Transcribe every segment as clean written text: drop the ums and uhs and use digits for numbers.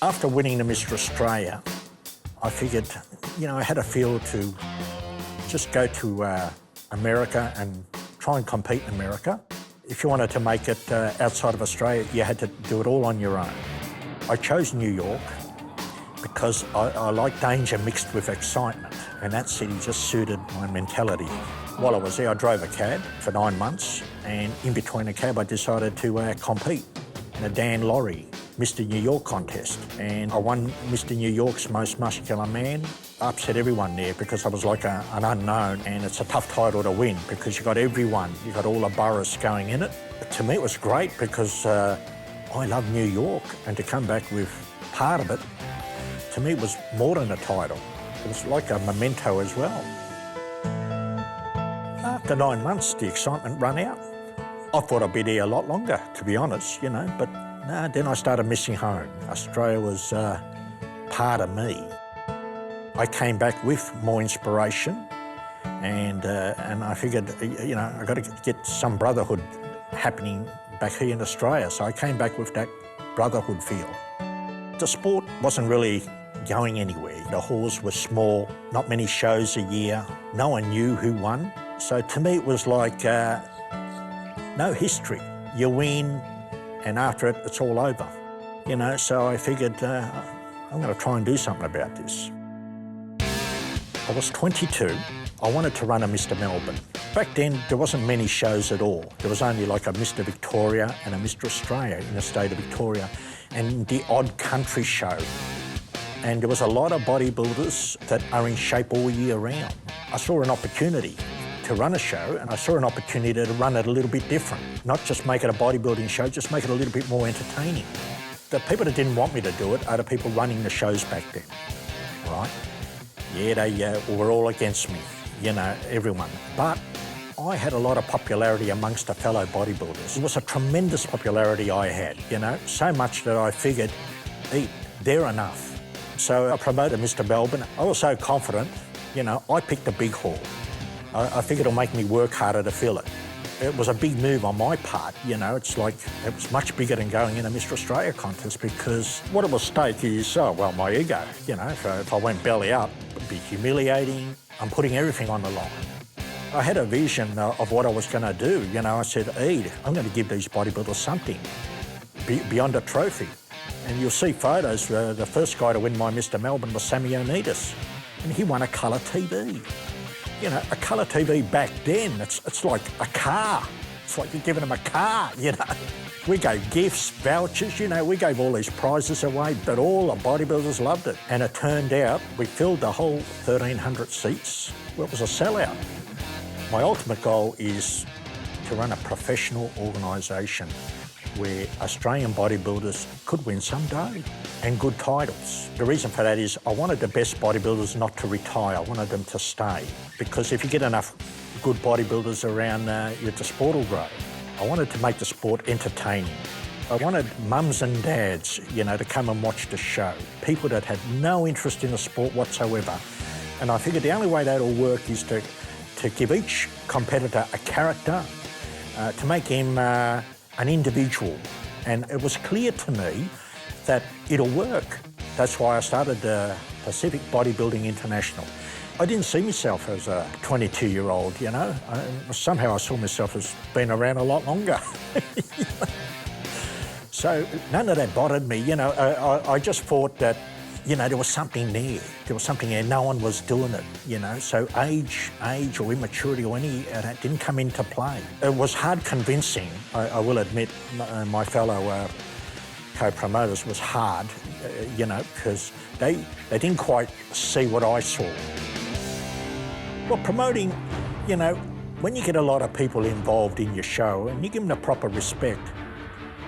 After winning the Mr. Australia, I figured, I had a feel to just go to America and try and compete in America. If you wanted to make it outside of Australia, you had to do it all on your own. I chose New York because I like danger mixed with excitement, and that city just suited my mentality. While I was there, I drove a cab for 9 months, and in between the cab, I decided to compete in a Dan Laurie Mr. New York contest, and I won Mr. New York's most muscular man. I upset everyone there because I was like an unknown, and it's a tough title to win because you got everyone, you got all the boroughs going in it. To me, it was great because I love New York, and to come back with part of it, to me, it was more than a title. It was like a memento as well. After 9 months, the excitement ran out. I thought I'd be there a lot longer, to be honest, but no, then I started missing home. Australia was part of me. I came back with more inspiration, and I figured, I got to get some brotherhood happening back here in Australia. So I came back with that brotherhood feel. The sport wasn't really going anywhere. The halls were small, not many shows a year. No one knew who won. So to me, it was like no history. You win, and after it, it's all over. So I figured I'm going to try and do something about this. I was 22. I wanted to run a Mr. Melbourne. Back then, there wasn't many shows at all. There was only like a Mr. Victoria and a Mr. Australia in the state of Victoria, and the odd country show. And there was a lot of bodybuilders that are in shape all year round. I saw an opportunity to run a show, and I saw an opportunity to run it a little bit different. Not just make it a bodybuilding show, just make it a little bit more entertaining. The people that didn't want me to do it are the people running the shows back then, right? Yeah, they were all against me, everyone. But I had a lot of popularity amongst the fellow bodybuilders. It was a tremendous popularity I had, so much that I figured, they're enough. So I promoted Mr. Melbourne. I was so confident, I picked a big hall. I figured it'll make me work harder to fill it. It was a big move on my part, it's like, it was much bigger than going in a Mr. Australia contest because what it was stake is, my ego, if I went belly up, it'd be humiliating. I'm putting everything on the line. I had a vision of what I was going to do, I said, I'm going to give these bodybuilders something beyond a trophy. And you'll see photos, the first guy to win my Mr. Melbourne was Sammy Onidis, and he won a colour TV. A colour TV back then, it's like a car. It's like you're giving them a car, We gave gifts, vouchers, we gave all these prizes away, but all the bodybuilders loved it. And it turned out we filled the whole 1,300 seats. Well, it was a sellout. My ultimate goal is to run a professional organisation where Australian bodybuilders could win someday and good titles. The reason for that is I wanted the best bodybuilders not to retire. I wanted them to stay because if you get enough good bodybuilders around, the sport will grow. I wanted to make the sport entertaining. I wanted mums and dads, to come and watch the show, people that had no interest in the sport whatsoever. And I figured the only way that'll work is to give each competitor a character, to make him an individual. And it was clear to me that it'll work. That's why I started Pacific Bodybuilding International. I didn't see myself as a 22-year-old, Somehow I saw myself as being around a lot longer. So none of that bothered me, I just thought that, there was something there. There was something there, no one was doing it, So age or immaturity or any of that didn't come into play. It was hard convincing, I will admit, my fellow co-promoters was hard, because they didn't quite see what I saw. Well, promoting, when you get a lot of people involved in your show and you give them the proper respect,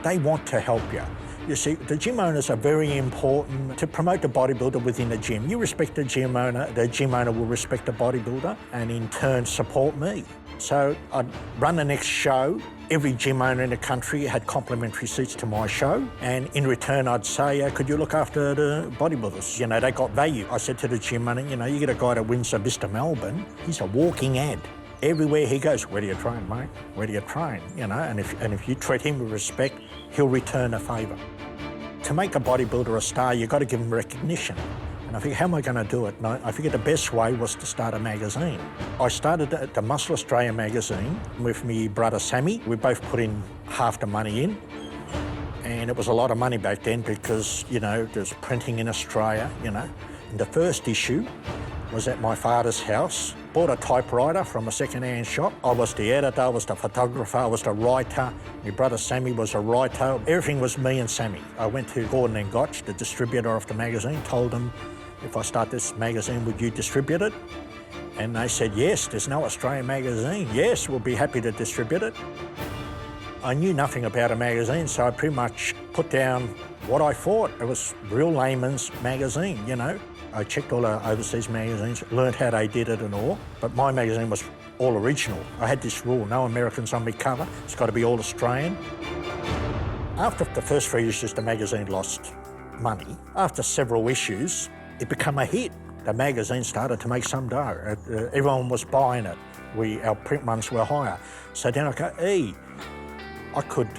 they want to help you. You see, the gym owners are very important to promote the bodybuilder within the gym. You respect the gym owner will respect the bodybuilder and in turn support me. So I'd run the next show. Every gym owner in the country had complimentary seats to my show, and in return I'd say, could you look after the bodybuilders? They got value. I said to the gym owner, you get a guy that wins a Mr. Melbourne, he's a walking ad. Everywhere he goes, where do you train, mate? Where do you train? You know, and if you treat him with respect, he'll return a favour. To make a bodybuilder a star, you've got to give him recognition. And I think, how am I going to do it? And I figured the best way was to start a magazine. I started the Muscle Australia magazine with my brother Sammy. We both put in half the money in. And it was a lot of money back then because, you know, there's printing in Australia, you know. And the first issue was at my father's house. Bought a typewriter from a second-hand shop. I was the editor, I was the photographer, I was the writer. My brother Sammy was a writer. Everything was me and Sammy. I went to Gordon and Gotch, the distributor of the magazine, told them, if I start this magazine, would you distribute it? And they said, yes, there's no Australian magazine. Yes, we'll be happy to distribute it. I knew nothing about a magazine, so I pretty much put down what I thought. It was real layman's magazine, you know. I checked all our overseas magazines, learned how they did it and all, but my magazine was all original. I had this rule, no Americans on my cover, it's got to be all Australian. After the first 3 issues, the magazine lost money. After several issues, it became a hit. The magazine started to make some dough. Everyone was buying it. Our print runs were higher. So then I go, I could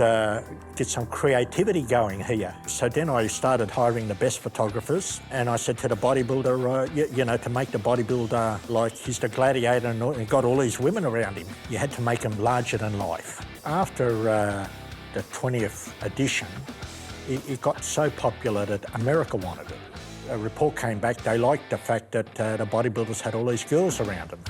get some creativity going here. So then I started hiring the best photographers, and I said to the bodybuilder, you know, to make the bodybuilder like he's the gladiator and got all these women around him, you had to make him larger than life. After the 20th edition, it got so popular that America wanted it. A report came back, they liked the fact that the bodybuilders had all these girls around them.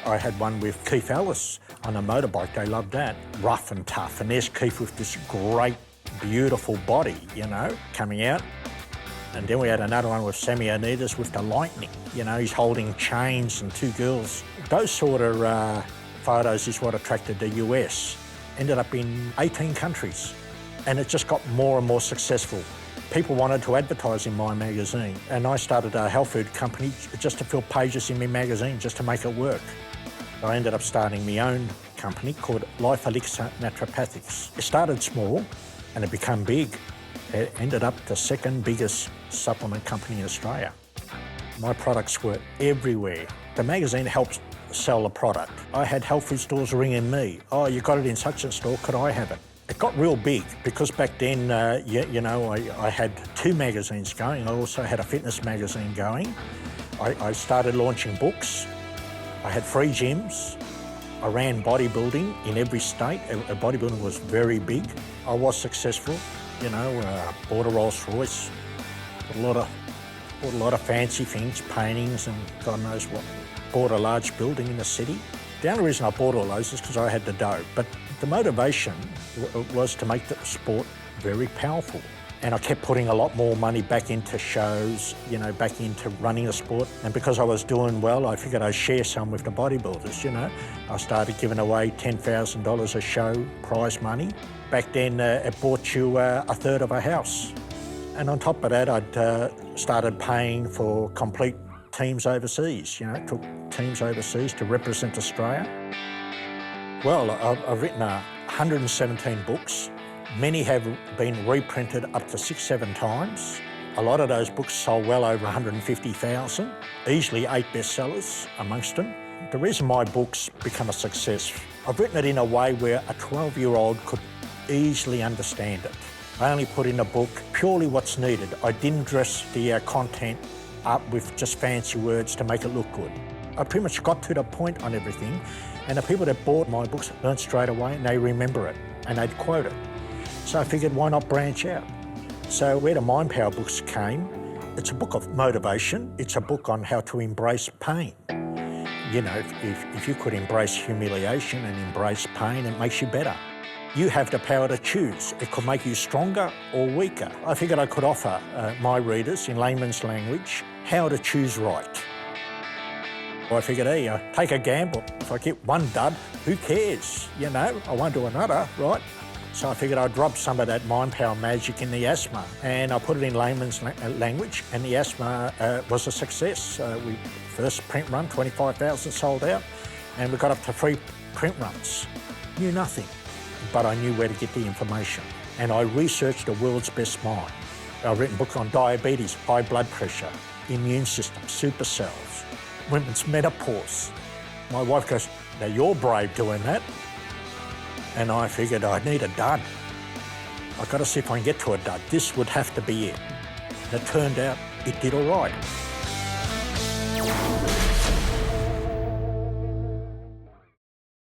I had one with Keith Ellis on a motorbike, they loved that. Rough and tough, and there's Keith with this great, beautiful body, you know, coming out. And then we had another one with Sammy Onitas with the lightning. You know, he's holding chains and 2 girls. Those sort of photos is what attracted the US. Ended up in 18 countries, and it just got more and more successful. People wanted to advertise in my magazine, and I started a health food company just to fill pages in my magazine, just to make it work. I ended up starting my own company called Elixir Naturopathics. It started small and it became big. It ended up the second biggest supplement company in Australia. My products were everywhere. The magazine helped sell the product. I had health food stores ringing me. Oh, you got it in such a store, could I have it? It got real big because back then, you know, I had 2 magazines going. I also had a fitness magazine going. I started launching books. I had free gyms. I ran bodybuilding in every state. Bodybuilding was very big. I was successful, you know, bought a Rolls Royce, bought a lot of fancy things, paintings and God knows what. Bought a large building in the city. The only reason I bought all those is because I had the dough. But the motivation was to make the sport very powerful. And I kept putting a lot more money back into shows, you know, back into running the sport. And because I was doing well, I figured I'd share some with the bodybuilders, you know. I started giving away $10,000 a show prize money. Back then, it bought you a third of a house. And on top of that, I'd started paying for complete teams overseas, you know, took teams overseas to represent Australia. Well, I've written 117 books. Many have been reprinted up to 6-7 times. A lot of those books sold well over 150,000, easily 8 bestsellers amongst them. The reason my books become a success, I've written it in a way where a 12-year-old could easily understand it. I only put in a book purely what's needed. I didn't dress the content up with just fancy words to make it look good. I pretty much got to the point on everything, and the people that bought my books learned straight away and they remember it and they'd quote it. So I figured, why not branch out? So where the Mind Power books came, it's a book of motivation. It's a book on how to embrace pain. You know, if you could embrace humiliation and embrace pain, it makes you better. You have the power to choose. It could make you stronger or weaker. I figured I could offer my readers, in layman's language, how to choose right. I figured, hey, take a gamble. If I get one dud, who cares? You know, I won't do another, right? So I figured I'd rub some of that Mind Power magic in the asthma, and I put it in layman's language, and the asthma was a success. We first print run, 25,000 sold out, and we got up to 3 print runs. Knew nothing, but I knew where to get the information. And I researched the world's best mind. I've written books on diabetes, high blood pressure, immune system, supercells, women's menopause. My wife goes, Now, you're brave doing that. And I figured I need a dud. I've got to see if I can get to a dud. This would have to be it. And it turned out it did all right.